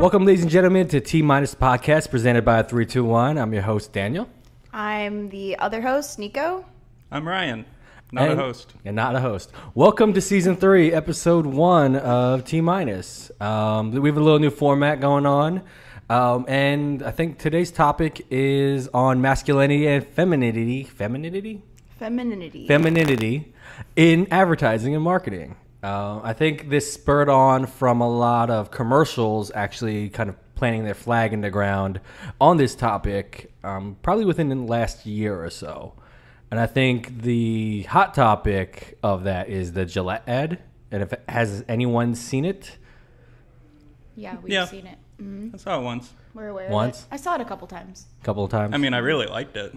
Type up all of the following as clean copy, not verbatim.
Welcome, ladies and gentlemen, to T Minus Podcast presented by 321. I'm your host, Daniel. I'm the other host, Nico. I'm Ryan, not a host. And not a host. Welcome to Season 3, Episode 1 of T Minus. We have a little new format going on. And I think today's topic is on masculinity and femininity. Femininity in advertising and marketing. I think this spurred on from a lot of commercials actually kind of planting their flag in the ground on this topic, probably within the last year or so. And I think the hot topic of that is the Gillette ad. And if has anyone seen it? Yeah, we've seen it. Mm-hmm. I saw it once. We're aware of it. I saw it a couple times. I mean, I really liked it.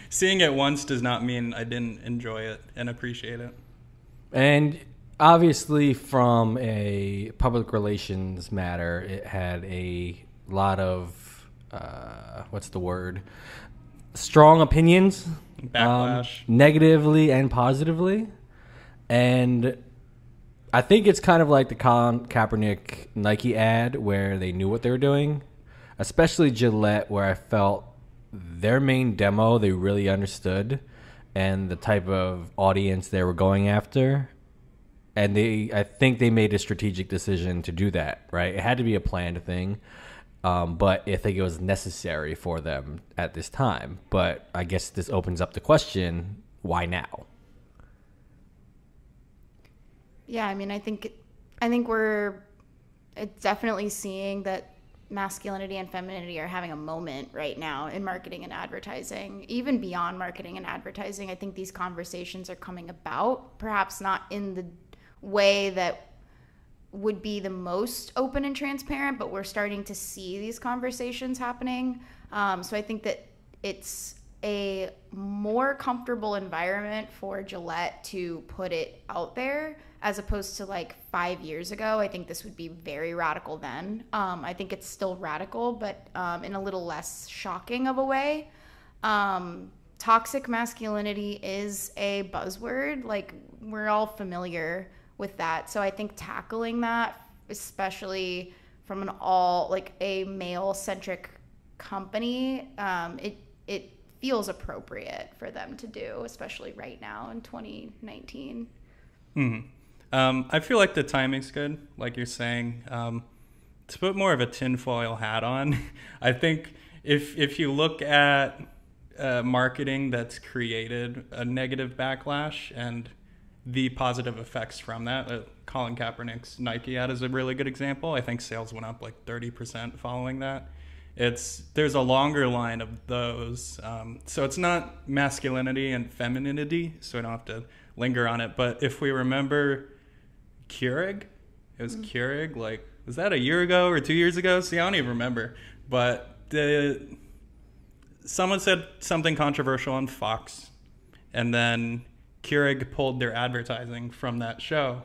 Seeing it once does not mean I didn't enjoy it and appreciate it. And obviously, from a public relations matter, it had a lot of, strong opinions. Backlash. Negatively and positively. And I think it's kind of like the Colin Kaepernick Nike ad where they knew what they were doing. Especially Gillette, where I felt their main demo, they really understood. And the type of audience they were going after. And I think they made a strategic decision to do that, right? It had to be a planned thing, but I think it was necessary for them at this time. But I guess this opens up the question, why now? Yeah, I mean, I think we're definitely seeing that masculinity and femininity are having a moment right now in marketing and advertising. Even beyond marketing and advertising, I think these conversations are coming about, perhaps not in the way that would be the most open and transparent, but we're starting to see these conversations happening. So I think that it's a more comfortable environment for Gillette to put it out there as opposed to like 5 years ago. I think this would be very radical then. I think it's still radical, but in a little less shocking of a way. Toxic masculinity is a buzzword. Like, we're all familiar with that. So I think tackling that, especially from a male-centric company, it feels appropriate for them to do, especially right now in 2019. I feel like the timing's good, like you're saying. To put more of a tinfoil hat on, I think if you look at marketing that's created a negative backlash and the positive effects from that, Colin Kaepernick's Nike ad is a really good example. I think sales went up like 30% following that. There's a longer line of those. So it's not masculinity and femininity, so I don't have to linger on it. But if we remember Keurig, it was Keurig, like, was that a year ago or 2 years ago? See, I don't even remember. But someone said something controversial on Fox, and then Keurig pulled their advertising from that show.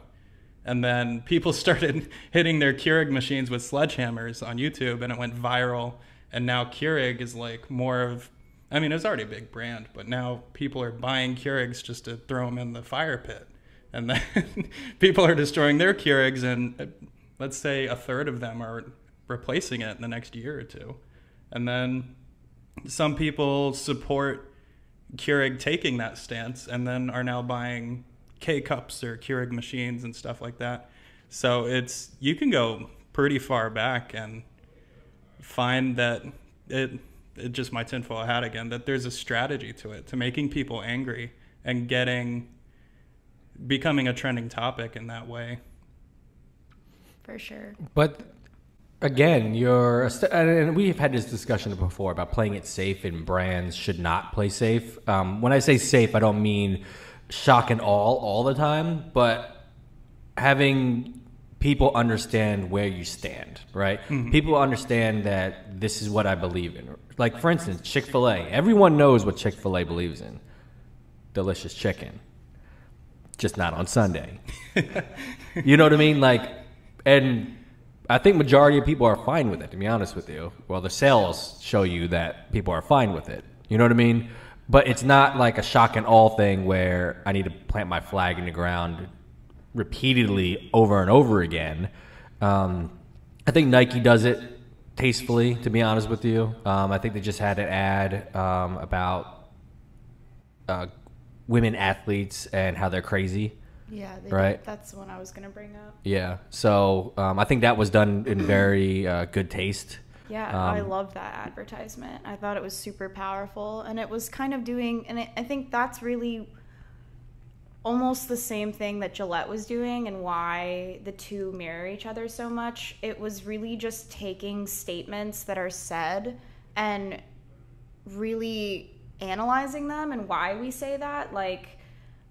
And then people started hitting their Keurig machines with sledgehammers on YouTube, and it went viral. And now Keurig is like more of, I mean, it's already a big brand, but now people are buying Keurigs just to throw them in the fire pit. And then people are destroying their Keurigs, and let's say a third of them are replacing it in the next year or two. And then some people support Keurig taking that stance and then are now buying K-cups or Keurig machines and stuff like that. So you can go pretty far back and find that it just my tinfoil hat again, that there's a strategy to it, to making people angry and becoming a trending topic in that way. For sure. But again, and we've had this discussion before about playing it safe, and brands should not play safe. When I say safe, I don't mean shock and awe all the time, but having people understand where you stand, right? Mm-hmm. People understand that this is what I believe in. Like, for instance, Chick-fil-A. Everyone knows what Chick-fil-A believes in. Delicious chicken. Just not on Sunday. You know what I mean? Like, and I think majority of people are fine with it, to be honest with you. Well, the sales show you that people are fine with it. You know what I mean? But it's not like a shock and awe thing where I need to plant my flag in the ground repeatedly over and over again. I think Nike does it tastefully, to be honest with you. I think they just had an ad about women athletes and how they're crazy. Yeah, right. That's the one I was going to bring up. Yeah. So I think that was done in very good taste. Yeah, I love that advertisement. I thought it was super powerful, and it was kind of doing, and I think that's really almost the same thing that Gillette was doing and why the two mirror each other so much. It was really just taking statements that are said and really analyzing them and why we say that. Like,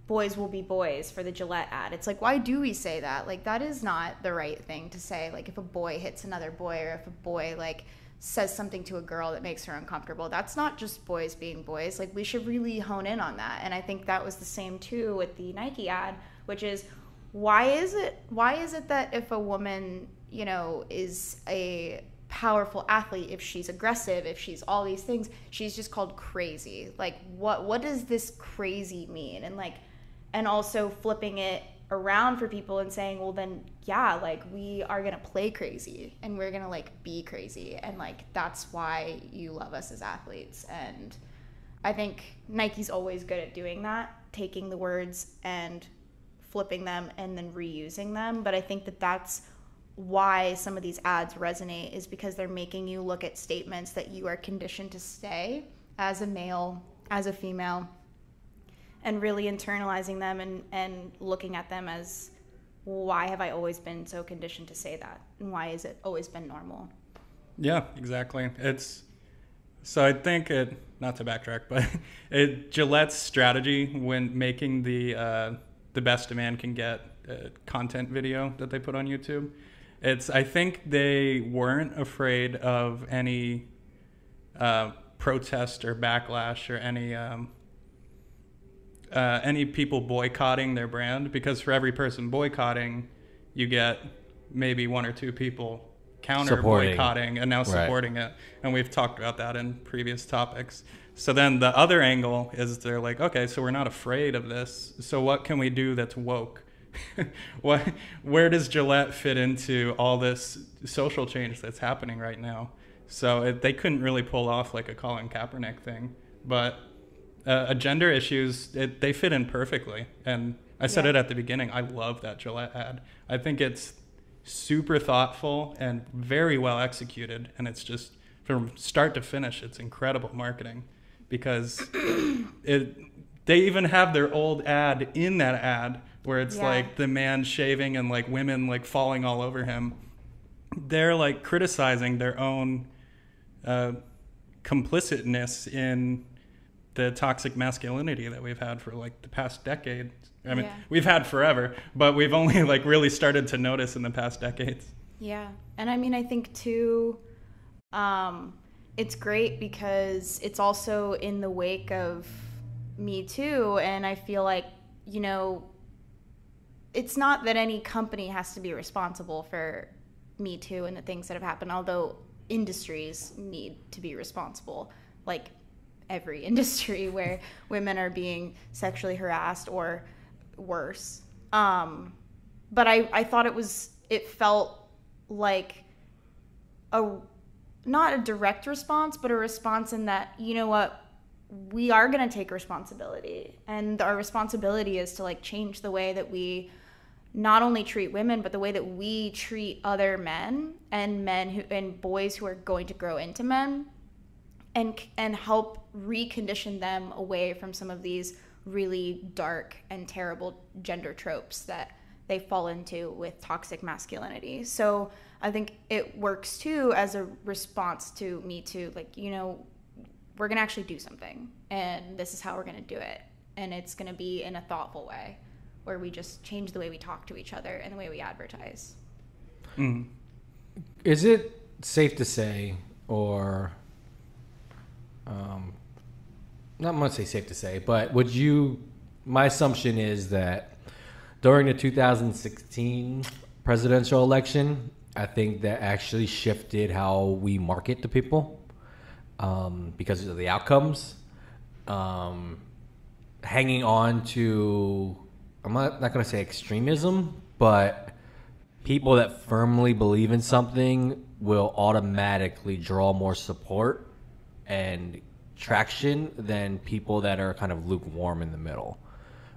boys will be boys for the Gillette ad. It's like, why do we say that? Like, that is not the right thing to say. Like, if a boy hits another boy, or if a boy like says something to a girl that makes her uncomfortable, that's not just boys being boys. Like, we should really hone in on that. And I think that was the same too with the Nike ad, which is, why is it that if a woman, you know, is a powerful athlete, if she's aggressive, if she's all these things, she's just called crazy? Like, what does this crazy mean? And like, and also flipping it around for people and saying, well, then, yeah, like, we are going to play crazy and we're going to like be crazy. And like, that's why you love us as athletes. And I think Nike's always good at doing that, taking the words and flipping them and then reusing them. But I think that that's why some of these ads resonate, is because they're making you look at statements that you are conditioned to say as a male, as a female, and really internalizing them and looking at them as, why have I always been so conditioned to say that? And why has it always been normal? Yeah, exactly. So I think not to backtrack, but Gillette's strategy when making the best a man can get content video that they put on YouTube, I think they weren't afraid of any protest or backlash or any people boycotting their brand, because for every person boycotting, you get maybe one or two people counter boycotting and now supporting it. And we've talked about that in previous topics. So then the other angle is they're like, okay, so we're not afraid of this. So what can we do that's woke? Where does Gillette fit into all this social change that's happening right now? So they couldn't really pull off like a Colin Kaepernick thing, but gender issues, they fit in perfectly. And I said it at the beginning, I love that Gillette ad. I think it's super thoughtful and very well executed, and it's just, from start to finish, it's incredible marketing, because they even have their old ad in that ad where it's like the man shaving and like women like falling all over him. They're like criticizing their own complicitness in the toxic masculinity that we've had for like the past decade. I mean, we've had forever, but we've only like really started to notice in the past decades. Yeah. And I mean, I think too, it's great because it's also in the wake of Me Too. And I feel like, you know, it's not that any company has to be responsible for Me Too and the things that have happened, although industries need to be responsible. Like, every industry where women are being sexually harassed or worse. But I thought it felt like not a direct response, but a response in that, you know what, we are going to take responsibility. And our responsibility is to like change the way that we not only treat women, but the way that we treat other men and boys who are going to grow into men. And help recondition them away from some of these really dark and terrible gender tropes that they fall into with toxic masculinity. So I think it works too as a response to Me Too. Like, you know, we're going to actually do something, and this is how we're going to do it. And it's going to be in a thoughtful way where we just change the way we talk to each other and the way we advertise. Mm. Is it safe to say, or... not much say safe to say, but my assumption is that during the 2016 presidential election, I think that actually shifted how we market to people because of the outcomes. Hanging on to, I'm not going to say extremism, but people that firmly believe in something will automatically draw more support and traction than people that are kind of lukewarm in the middle,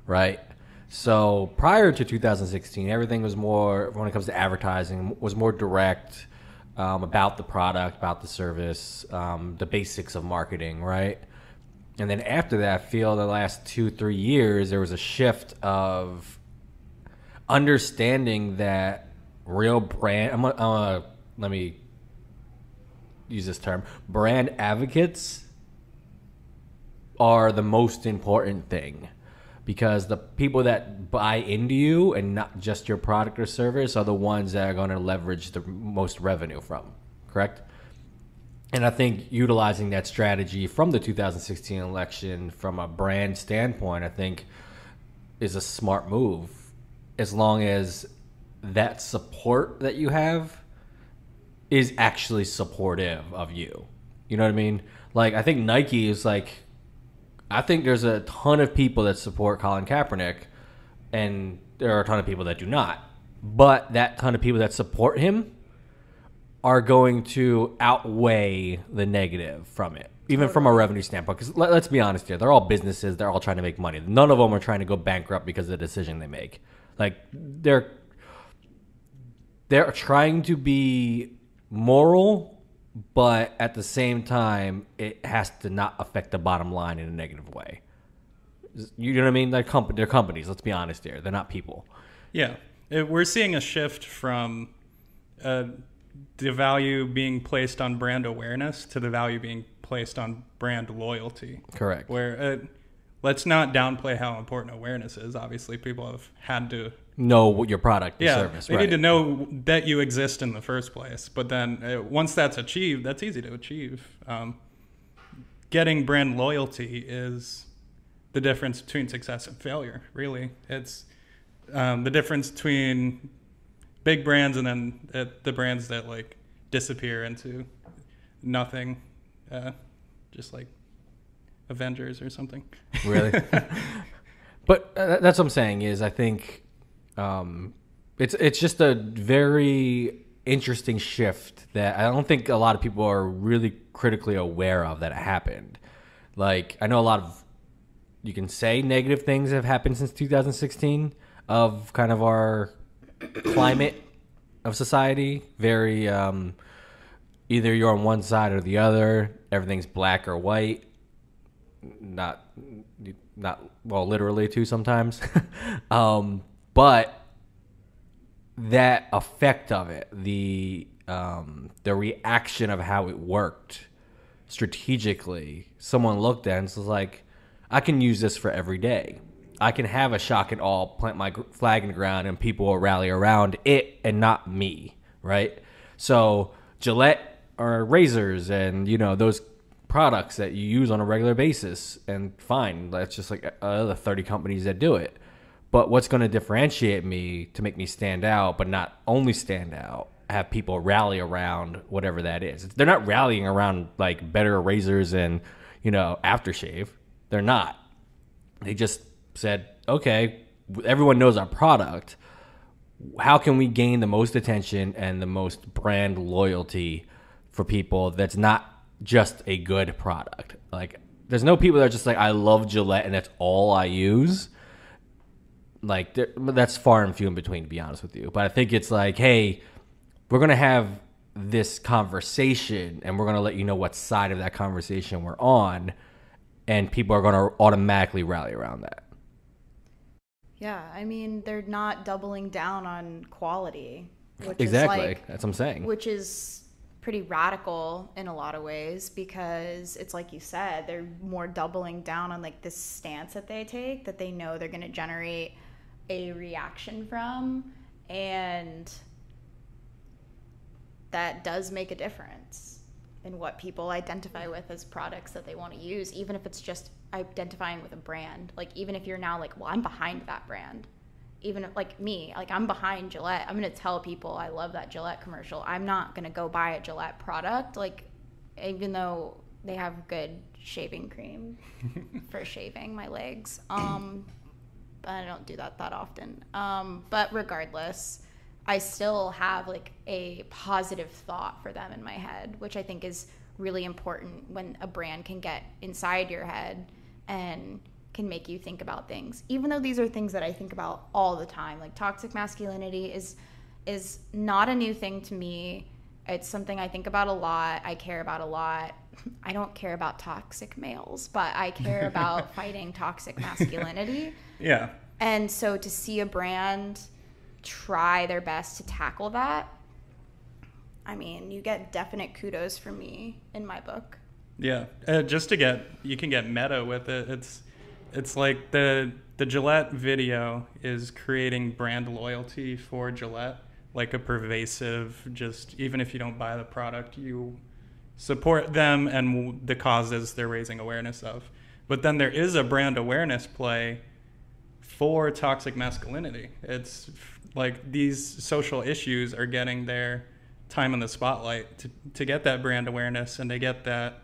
right? So prior to 2016, everything was more, when it comes to advertising, was more direct, about the product, about the service, the basics of marketing, right? And then after that, I feel the last 2-3 years, there was a shift of understanding that real brand, let me use this term, brand advocates are the most important thing, because the people that buy into you and not just your product or service are the ones that are going to leverage the most revenue from, correct? And I think utilizing that strategy from the 2016 election from a brand standpoint, I think is a smart move, as long as that support that you have is actually supportive of you. You know what I mean? Like, I think Nike is like, I think there's a ton of people that support Colin Kaepernick, and there are a ton of people that do not. But that ton of people that support him are going to outweigh the negative from it, even from a revenue standpoint. Because let's be honest here, they're all businesses. They're all trying to make money. None of them are trying to go bankrupt because of the decision they make. Like, they're trying to be moral, but at the same time, it has to not affect the bottom line in a negative way. You know what I mean? They're companies. Let's be honest here. They're not people. Yeah. We're seeing a shift from the value being placed on brand awareness to the value being placed on brand loyalty. Correct. Where let's not downplay how important awareness is. Obviously, people have had to know what your product or service. They need to know that you exist in the first place. But then once that's achieved, that's easy to achieve. Getting brand loyalty is the difference between success and failure, really. It's the difference between big brands and then the brands that like disappear into nothing, just like Avengers or something. Really? But that's what I'm saying is I think it's just a very interesting shift that I don't think a lot of people are really critically aware of that it happened. Like, I know a lot of, you can say negative things have happened since 2016 of kind of our climate of society. Very, either you're on one side or the other. Everything's black or white. Not well, literally too sometimes. But that effect of it, the reaction of how it worked strategically, someone looked at it and was like, I can use this for every day. I can have a shock and awe, plant my flag in the ground, and people will rally around it and not me, right? So Gillette or razors and, you know, those products that you use on a regular basis, and fine, that's just like other 30 companies that do it. But what's going to differentiate me to make me stand out, but not only stand out, have people rally around whatever that is. They're not rallying around like better razors and, you know, aftershave. They're not. They just said, okay, everyone knows our product. How can we gain the most attention and the most brand loyalty for people that's not just a good product? Like, there's no people that are just like, I love Gillette and that's all I use. Like, that's far and few in between, to be honest with you. But I think it's like, hey, we're going to have this conversation and we're going to let you know what side of that conversation we're on, and people are going to automatically rally around that. Yeah, I mean, they're not doubling down on quality. Which exactly. Is like, that's what I'm saying. Which is pretty radical in a lot of ways, because it's like you said, they're more doubling down on like this stance that they take, that they know they're going to generate a reaction from, and that does make a difference in what people identify with as products that they want to use, even if it's just identifying with a brand. Like, even if you're now like, well, I'm behind that brand. Even if, like me, like I'm behind Gillette. I'm going to tell people I love that Gillette commercial. I'm not going to go buy a Gillette product, like, even though they have good shaving cream for shaving my legs. But I don't do that often. But regardless, I still have like a positive thought for them in my head, which I think is really important when a brand can get inside your head and can make you think about things, even though these are things that I think about all the time. Like toxic masculinity is not a new thing to me. It's something I think about a lot. I care about a lot. I don't care about toxic males, but I care about fighting toxic masculinity. Yeah. And so to see a brand try their best to tackle that, I mean, you get definite kudos from me in my book. Yeah. You can get meta with it. It's like the Gillette video is creating brand loyalty for Gillette, like a pervasive, just even if you don't buy the product, you support them and the causes they're raising awareness of. But then there is a brand awareness play for toxic masculinity. It's like these social issues are getting their time in the spotlight to get that brand awareness and to get that,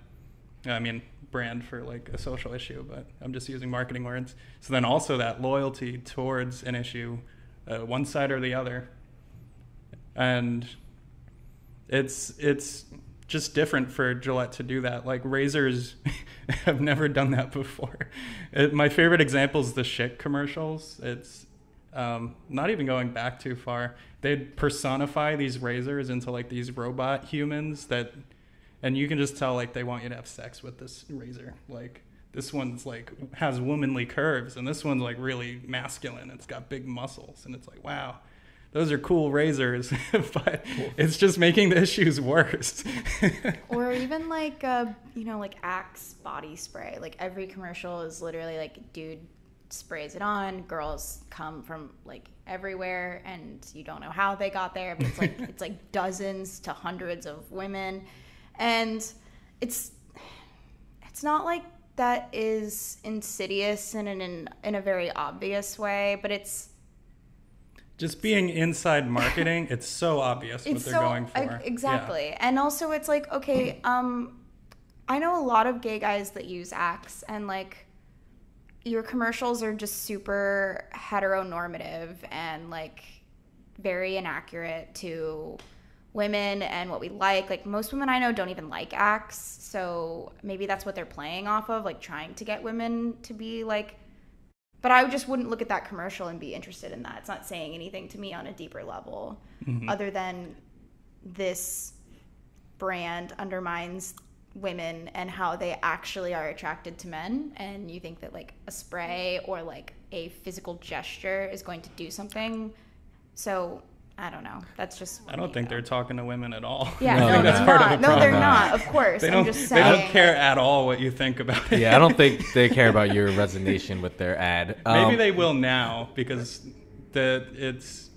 I mean, brand for like a social issue, but I'm just using marketing words. So then also that loyalty towards an issue, one side or the other. And it's just different for Gillette to do that. Like razors have never done that before. My favorite example is the Schick commercials. It's not even going back too far. They'd personify these razors into like these robot humans that, and you can just tell like they want you to have sex with this razor. Like this one's like has womanly curves and this one's like really masculine. It's got big muscles and it's like, wow, those are cool razors, but it's just making the issues worse. Or even like, like Axe body spray. Like every commercial is literally like, dude sprays it on, girls come from like everywhere and you don't know how they got there, but it's like dozens to hundreds of women. And it's not like that is insidious and in a very obvious way, but it's just being inside marketing. It's so obvious what they're going for. Exactly. Yeah. And also it's like, okay, I know a lot of gay guys that use Axe, and like your commercials are just super heteronormative and like very inaccurate to women and what we like. Like most women I know don't even like Axe, so maybe that's what they're playing off of, like trying to get women to be like, but I just wouldn't look at that commercial and be interested in that. It's not saying anything to me on a deeper level, other than this brand undermines women and how they actually are attracted to men, and you think that like a spray or like a physical gesture is going to do something. So I don't know. That's just. I don't think they're talking to women at all. Yeah, no, I think that's part of the problem. No, they're not. Of course, I'm just saying. They don't care at all what you think about it. Yeah, I don't think they care about your resignation with their ad. Maybe they will now because it's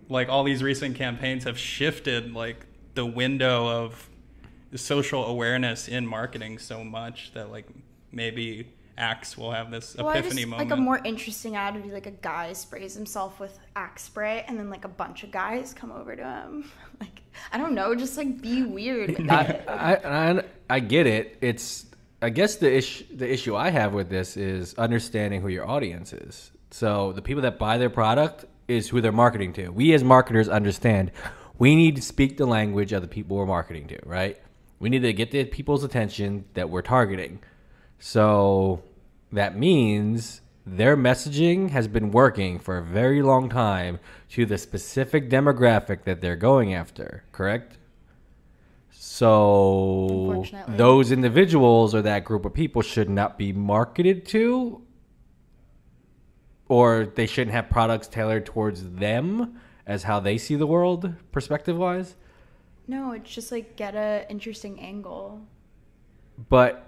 like all these recent campaigns have shifted like the window of social awareness in marketing so much that like maybe Axe will have this epiphany moment. Like a more interesting ad would be like a guy sprays himself with Axe spray and then like a bunch of guys come over to him. Like, I don't know, just like be weird with it. I get it. It's, I guess the issue I have with this is understanding who your audience is. So the people that buy their product is who they're marketing to. We as marketers understand we need to speak the language of the people we're marketing to, right? We need to get the people's attention that we're targeting. So that means their messaging has been working for a very long time to the specific demographic that they're going after, correct? So those individuals or that group of people should not be marketed to, or they shouldn't have products tailored towards them as how they see the world perspective-wise? No, it's just like get a interesting angle. But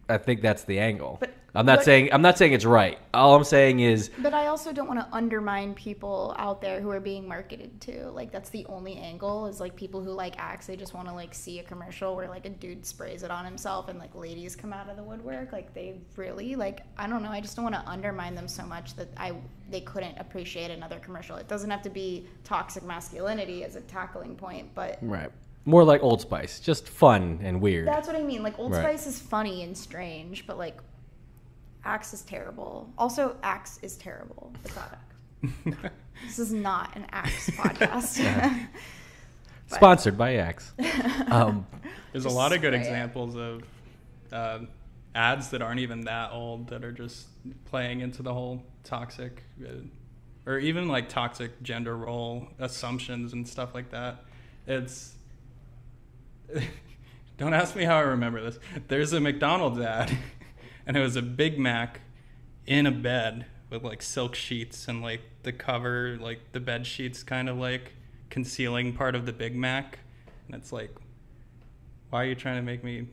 I think that's the angle. But I'm not saying it's right. All I'm saying is. But I also don't want to undermine people out there who are being marketed to. Like that's the only angle is like people who like Axe. They just want to like see a commercial where like a dude sprays it on himself and like ladies come out of the woodwork. Like they really like, I don't know. I just don't want to undermine them so much that they couldn't appreciate another commercial. It doesn't have to be toxic masculinity as a tackling point, but right. More like Old Spice, just fun and weird. That's what I mean. Like Old Spice is funny and strange, but like Axe is terrible. Also, Axe is terrible, the product. This is not an Axe podcast. Sponsored by Axe. There's a lot of good examples of ads that aren't even that old that are just playing into the whole toxic, or even like toxic gender role assumptions and stuff like that. It's don't ask me how I remember this. There's a McDonald's ad, and it was a Big Mac in a bed with like silk sheets, and like the cover, like the bed sheets kind of like concealing part of the Big Mac. And it's like, why are you trying to make me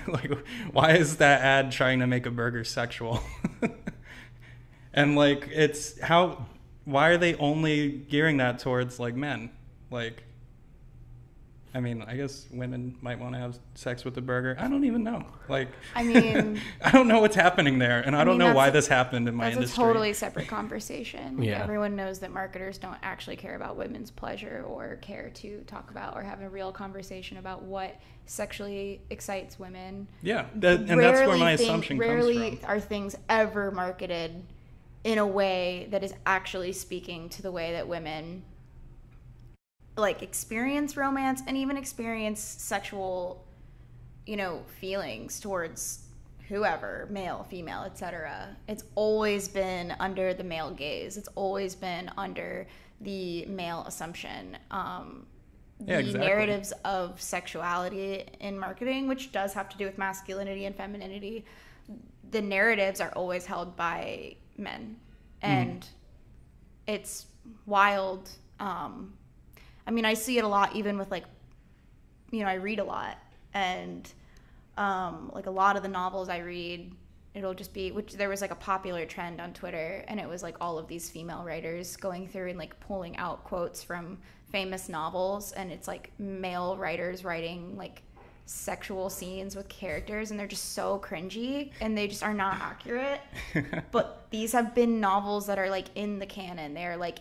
like, why is that ad trying to make a burger sexual? And like, it's how, why are they only gearing that towards like men? Like, I mean, I guess women might want to have sex with the burger. I don't even know. Like, I mean, I don't know what's happening there, and I don't know why this happened in my industry. That's a totally separate conversation. Yeah. Everyone knows that marketers don't actually care about women's pleasure or care to talk about or have a real conversation about what sexually excites women. Yeah, and that's where my assumption comes from. Rarely are things ever marketed in a way that is actually speaking to the way that women like experience romance and even experience sexual, feelings towards whoever, male, female, etc. It's always been under the male gaze. It's always been under the male assumption. Exactly. Narratives of sexuality in marketing, which does have to do with masculinity and femininity, the narratives are always held by men. And it's wild. I mean, I see it a lot even with, like, I read a lot. And, like, a lot of the novels I read, it'll just be, which there was, like, a popular trend on Twitter. And it was, like, all of these female writers going through and, like, pulling out quotes from famous novels. And it's, like, male writers writing, like, sexual scenes with characters. And they're just so cringy. And they just are not accurate. But these have been novels that are, like, in the canon. They are, like,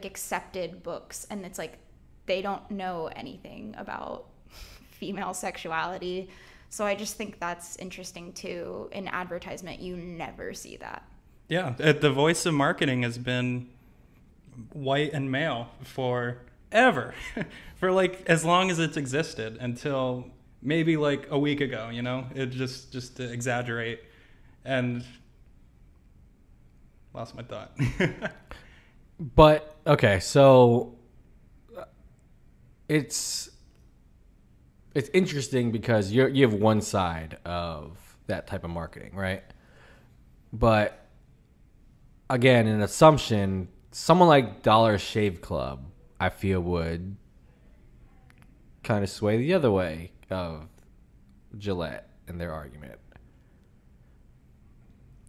accepted books, and it's like they don't know anything about female sexuality. So I just think that's interesting too. In advertisement, you never see that. Yeah, the voice of marketing has been white and male forever, for like as long as it's existed, until maybe like a week ago. It just to exaggerate, and lost my thought. But okay, so it's interesting because you have one side of that type of marketing, right? But again, an assumption, someone like Dollar Shave Club, I feel would kind of sway the other way of Gillette in their argument.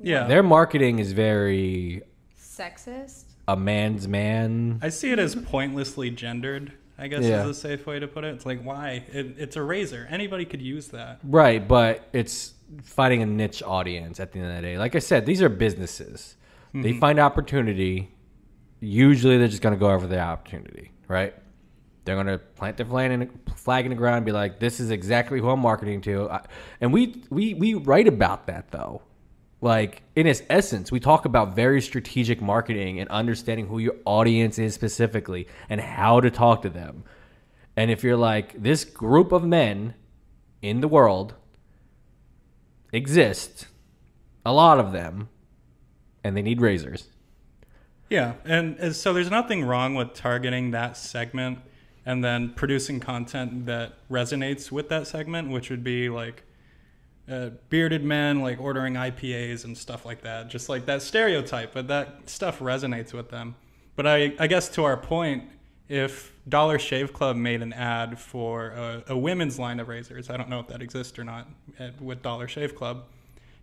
Yeah, their marketing is very sexist. A man's man. I see it as pointlessly gendered, I guess is a safe way to put it. It's like, why? It's a razor. Anybody could use that. Right, but it's fighting a niche audience at the end of the day. Like I said, these are businesses. Mm-hmm. They find opportunity. Usually they're just going to go over the opportunity, right? They're going to plant their flag in the ground and be like, this is exactly who I'm marketing to. And we write about that, though. Like, in its essence, we talk about very strategic marketing and understanding who your audience is specifically and how to talk to them. And if you're like, this group of men in the world exist, a lot of them, and they need razors. Yeah, and so there's nothing wrong with targeting that segment and then producing content that resonates with that segment, which would be like bearded men like ordering IPAs and stuff like that, just like that stereotype, but that stuff resonates with them. But I guess to our point, if Dollar Shave Club made an ad for a women's line of razors, I don't know if that exists or not with Dollar Shave Club,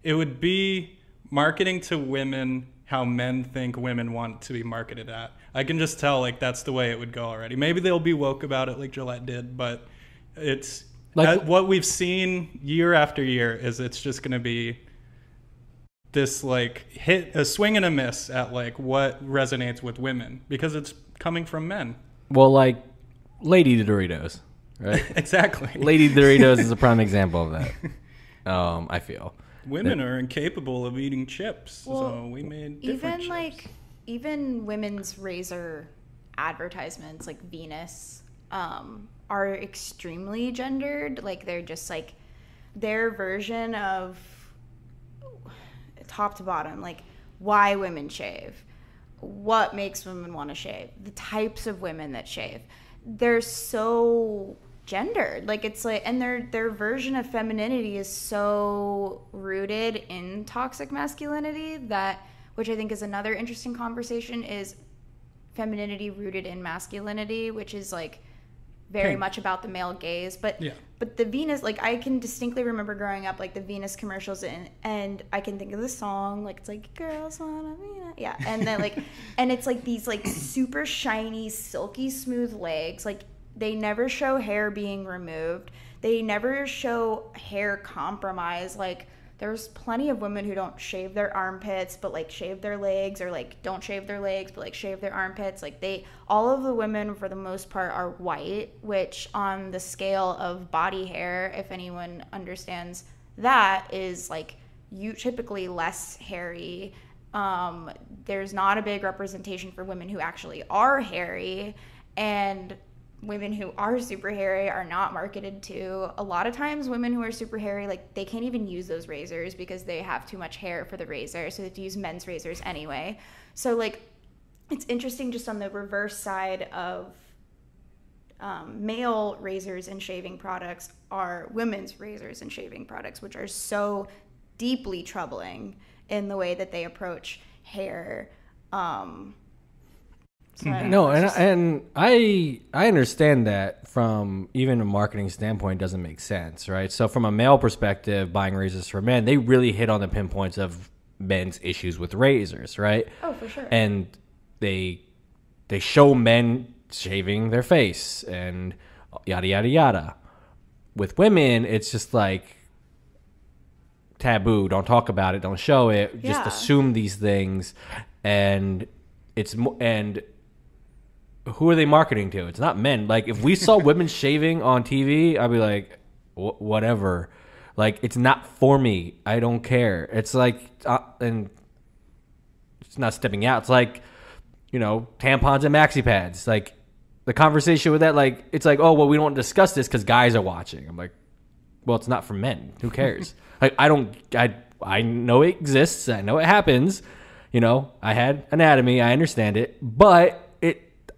it would be marketing to women how men think women want to be marketed at. I can just tell like that's the way it would go already. Maybe they'll be woke about it like Gillette did, but it's like what we've seen year after year is it's just going to be this like hit, a swing and a miss at like what resonates with women because it's coming from men. Well, like Lady Doritos, right? Exactly. Lady Doritos is a prime example of that. I feel women are incapable of eating chips, well, so we made different even chips. like even women's razor advertisements like Venus are extremely gendered. Like they're just like their version of top to bottom, like why women shave, what makes women want to shave, the types of women that shave. They're so gendered. Like it's like, and their version of femininity is so rooted in toxic masculinity that, which I think is another interesting conversation, is femininity rooted in masculinity, which is like very much about the male gaze. But but the Venus, like I can distinctly remember growing up, like the Venus commercials, and I can think of the song, like it's like girls wanna Venus, yeah, and then like and it's like these like super shiny, silky smooth legs. Like they never show hair being removed. They never show hair compromise. Like there's plenty of women who don't shave their armpits, but like shave their legs, or like don't shave their legs, but like shave their armpits. Like all of the women for the most part are white, which on the scale of body hair, if anyone understands that, is like you typically less hairy. There's not a big representation for women who actually are hairy, and women who are super hairy are not marketed to. A lot of times women who are super hairy, like they can't even use those razors because they have too much hair for the razor, so they have to use men's razors anyway. So like it's interesting just on the reverse side of male razors and shaving products are women's razors and shaving products, which are so deeply troubling in the way that they approach hair. No, and I understand that from even a marketing standpoint, it doesn't make sense, right? So from a male perspective, buying razors for men, they really hit on the pinpoints of men's issues with razors, right? Oh, for sure. And they show men shaving their face and yada yada yada. With women, it's just like taboo. Don't talk about it. Don't show it. Just assume these things, and who are they marketing to? It's not men. Like, if we saw women shaving on TV, I'd be like, whatever. Like, it's not for me. I don't care. It's like, and it's not stepping out. It's like, tampons and maxi pads. Like, the conversation with that, like, it's like, oh, well, we don't discuss this because guys are watching. I'm like, well, it's not for men. Who cares? Like, I know it exists. I know it happens. I had anatomy. I understand it. But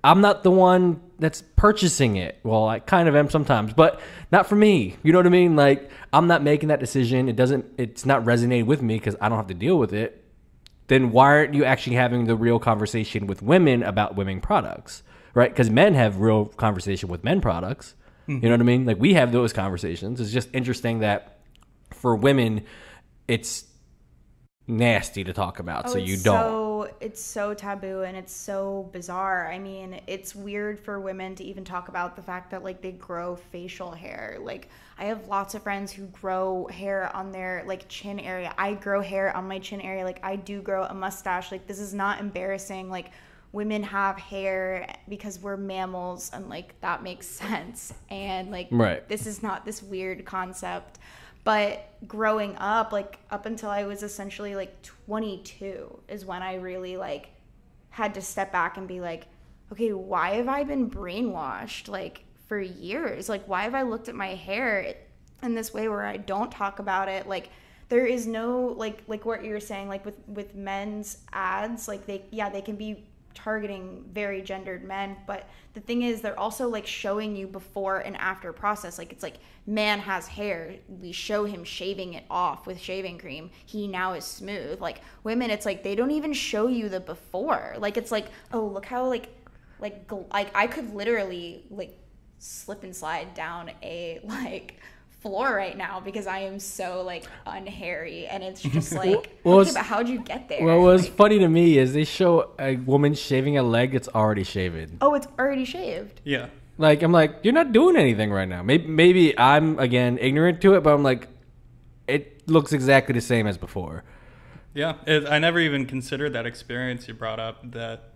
I'm not the one that's purchasing it. Well, I kind of am sometimes, but not for me. You know what I mean? Like, I'm not making that decision. It's not resonating with me because I don't have to deal with it. Then why aren't you actually having the real conversation with women about women products, right? Because men have real conversation with men products. You know what I mean? Like, we have those conversations. It's just interesting that for women, it's nasty to talk about, so you don't. It's so taboo and it's so bizarre. I mean, it's weird for women to even talk about the fact that like they grow facial hair. Like I have lots of friends who grow hair on their like chin area. I grow hair on my chin area. Like I do grow a mustache. Like this is not embarrassing. Like women have hair because we're mammals, and like that makes sense. And like This is not this weird concept. But growing up, like up until I was essentially like 22 is when I really like had to step back and be like, okay, why have I been brainwashed like for years? Like, why have I looked at my hair in this way where I don't talk about it? Like, there is no like what you were saying, like with men's ads, like they can be targeting very gendered men, but the thing is they're also like showing you before and after process. Like it's like, man has hair, we show him shaving it off with shaving cream, he now is smooth. Like women, it's like they don't even show you the before. Like it's like, oh, look how like I could literally like slip and slide down a like floor right now because I am so like unhairy, and it's just like, okay, but how'd you get there? What was funny to me is they show a woman shaving a leg, it's already shaven. Oh, it's already shaved. Yeah. Like, I'm like, you're not doing anything right now. Maybe I'm, again, ignorant to it, but I'm like, it looks exactly the same as before. Yeah. I never even considered that experience you brought up, that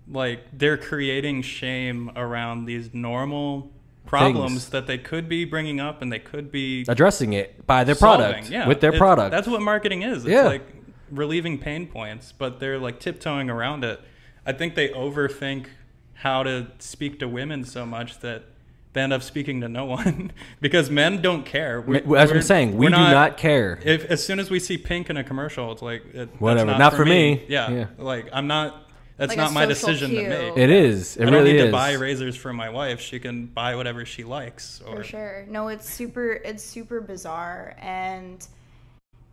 like they're creating shame around these normal problems that they could be bringing up and they could be addressing it by their solving. product, with their product. That's what marketing is. It's yeah. like relieving pain points, but they're like tiptoeing around it. I think they overthink how to speak to women so much that they end up speaking to no one because men don't care. As I'm saying, we do not care. If as soon as we see pink in a commercial, it's like whatever, not for me. Yeah, like I'm not. That's like not my decision to make. It is. It I really don't need is. to buy razors for my wife. She can buy whatever she likes. For sure. No, it's super bizarre, and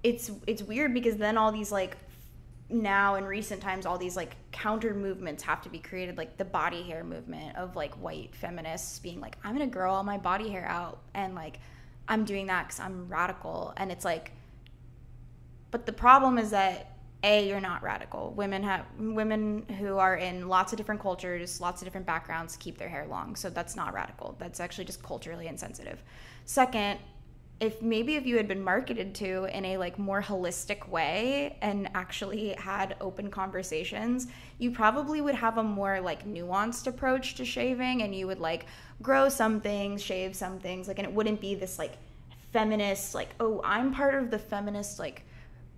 it's weird because then all these like now in recent times all these like counter movements have to be created, like the body hair movement of like white feminists being like, I'm gonna grow all my body hair out, and like I'm doing that because I'm radical. And it's like, but the problem is that you're not radical. Women who are in lots of different cultures, lots of different backgrounds keep their hair long, so that's not radical. That's actually just culturally insensitive. Second, if you had been marketed to in a like more holistic way and actually had open conversations, you probably would have a more like nuanced approach to shaving, and you would like grow some things, shave some things, like, and it wouldn't be this like feminist like, oh, I'm part of the feminist like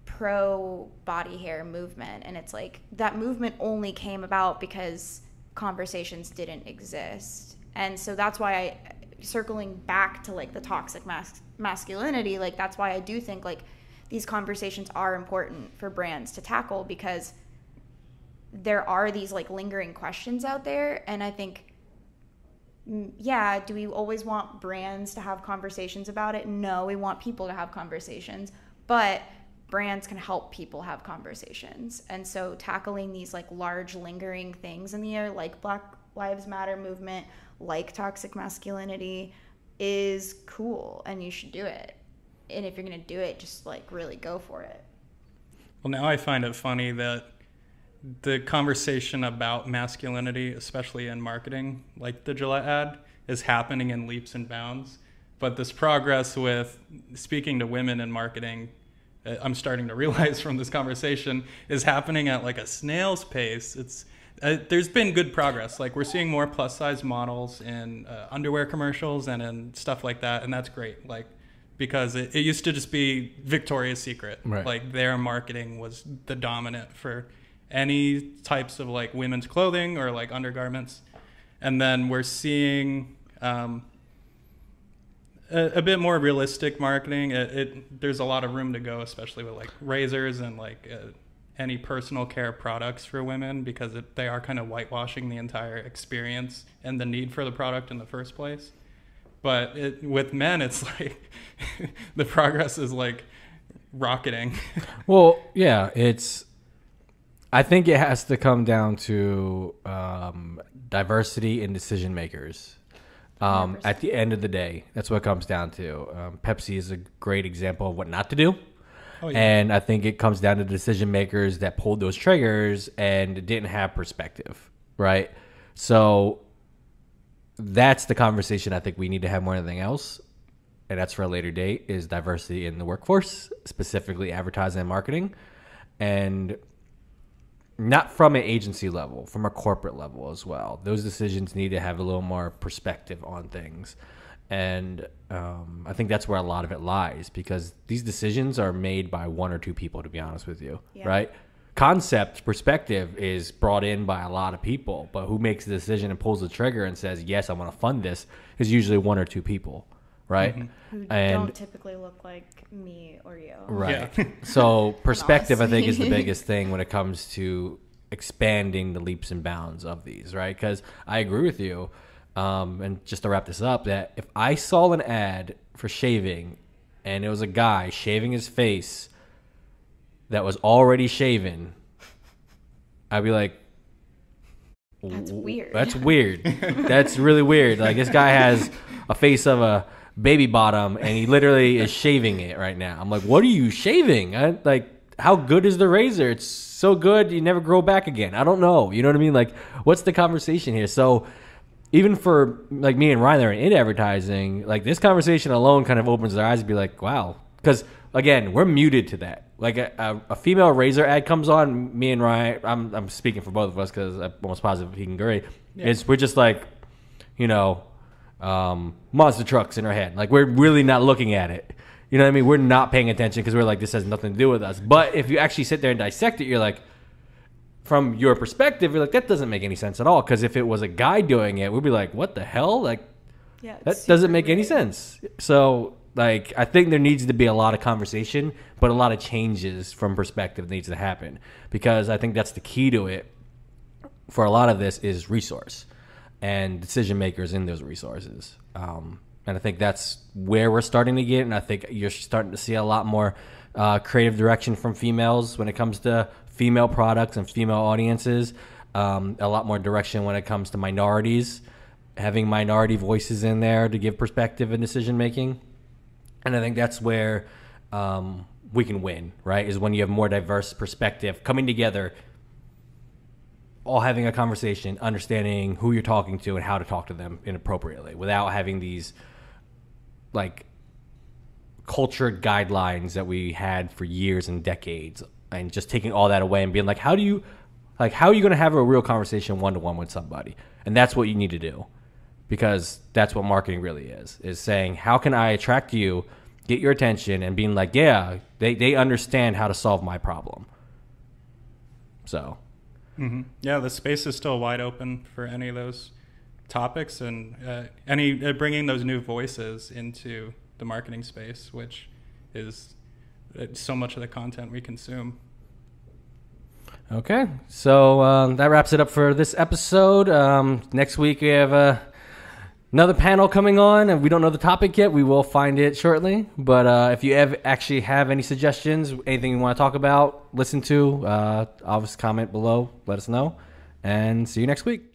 pro body hair movement. And it's like that movement only came about because conversations didn't exist. And so that's why circling back to like the toxic masculinity, like that's why I do think like these conversations are important for brands to tackle, because there are these like lingering questions out there. And I think, yeah, do we always want brands to have conversations about it? No, we want people to have conversations, but brands can help people have conversations. And so tackling these like large lingering things in the air, like Black Lives Matter movement, like toxic masculinity, is cool, and you should do it. And if you're going to do it, just like really go for it. Well, now I find it funny that the conversation about masculinity, especially in marketing, like the Gillette ad, is happening in leaps and bounds. But this progress with speaking to women in marketing, I'm starting to realize from this conversation, is happening at like a snail's pace. It's there's been good progress. Like we're seeing more plus size models in underwear commercials and in stuff like that, and that's great. Like because it used to just be Victoria's Secret. Right. Like their marketing was the dominant for any types of like women's clothing or like undergarments, and then we're seeing a bit more realistic marketing. There's a lot of room to go, especially with like razors and like any personal care products for women, because they are kind of whitewashing the entire experience and the need for the product in the first place. But with men, it's like the progress is like rocketing. Well, yeah, I think it has to come down to diversity in decision makers. At the end of the day, that's what it comes down to. Pepsi is a great example of what not to do. Oh, yeah. And I think it comes down to decision makers that pulled those triggers and didn't have perspective, right? So that's the conversation I think we need to have more than anything else. And that's for a later date, is diversity in the workforce, specifically advertising and marketing. And not from an agency level, from a corporate level as well. Those decisions need to have a little more perspective on things. And I think that's where a lot of it lies, because these decisions are made by one or two people, to be honest with you, right? Concept perspective is brought in by a lot of people, but who makes the decision and pulls the trigger and says, yes, I want to fund this, is usually one or two people, right? Mm-hmm. Who don't typically look like me or you. Right. Yeah. So perspective, I think, is the biggest thing when it comes to expanding the leaps and bounds of these, right? Because I agree with you. And just to wrap this up, that if I saw an ad for shaving and it was a guy shaving his face that was already shaven, I'd be like, that's weird. That's weird. That's really weird. Like, this guy has a face of a baby bottom and he literally is shaving it right now. I'm like, what are you shaving? How good is the razor? It's so good you never grow back again. I don't know. You know what I mean? Like, what's the conversation here? So even for like me and Ryan that are in advertising, like this conversation alone kind of opens their eyes to be like, wow. Because again, we're muted to that. Like a female razor ad comes on, me and Ryan, I'm speaking for both of us because I'm almost positive he can agree. Yeah. We're just like, monster trucks in our head. Like, we're really not looking at it. You know what I mean? We're not paying attention because we're like, this has nothing to do with us. But if you actually sit there and dissect it, you're like, from your perspective, you're like, that doesn't make any sense at all. Because if it was a guy doing it, we'd be like, what the hell? Like, that doesn't make any sense. So, like, I think there needs to be a lot of conversation, but a lot of changes from perspective needs to happen. Because I think that's the key to it for a lot of this is resource and decision makers in those resources. And I think that's where we're starting to get. And I think you're starting to see a lot more creative direction from females when it comes to female products and female audiences. A lot more direction when it comes to minorities, having minority voices in there to give perspective and decision making. And I think that's where we can win, right? Is when you have more diverse perspective coming together, all having a conversation, understanding who you're talking to and how to talk to them inappropriately without having these like cultured guidelines that we had for years and decades, and just taking all that away and being like, how are you going to have a real conversation one-to-one with somebody? And that's what you need to do, because that's what marketing really is saying, how can I attract you, get your attention, and being like, yeah, they understand how to solve my problem. So yeah, the space is still wide open for any of those topics, and bringing those new voices into the marketing space, which is so much of the content we consume. Okay, so that wraps it up for this episode. Next week we have another panel coming on, and we don't know the topic yet. We will find it shortly. But if you actually have any suggestions, anything you want to talk about, listen to, obviously comment below, let us know, and see you next week.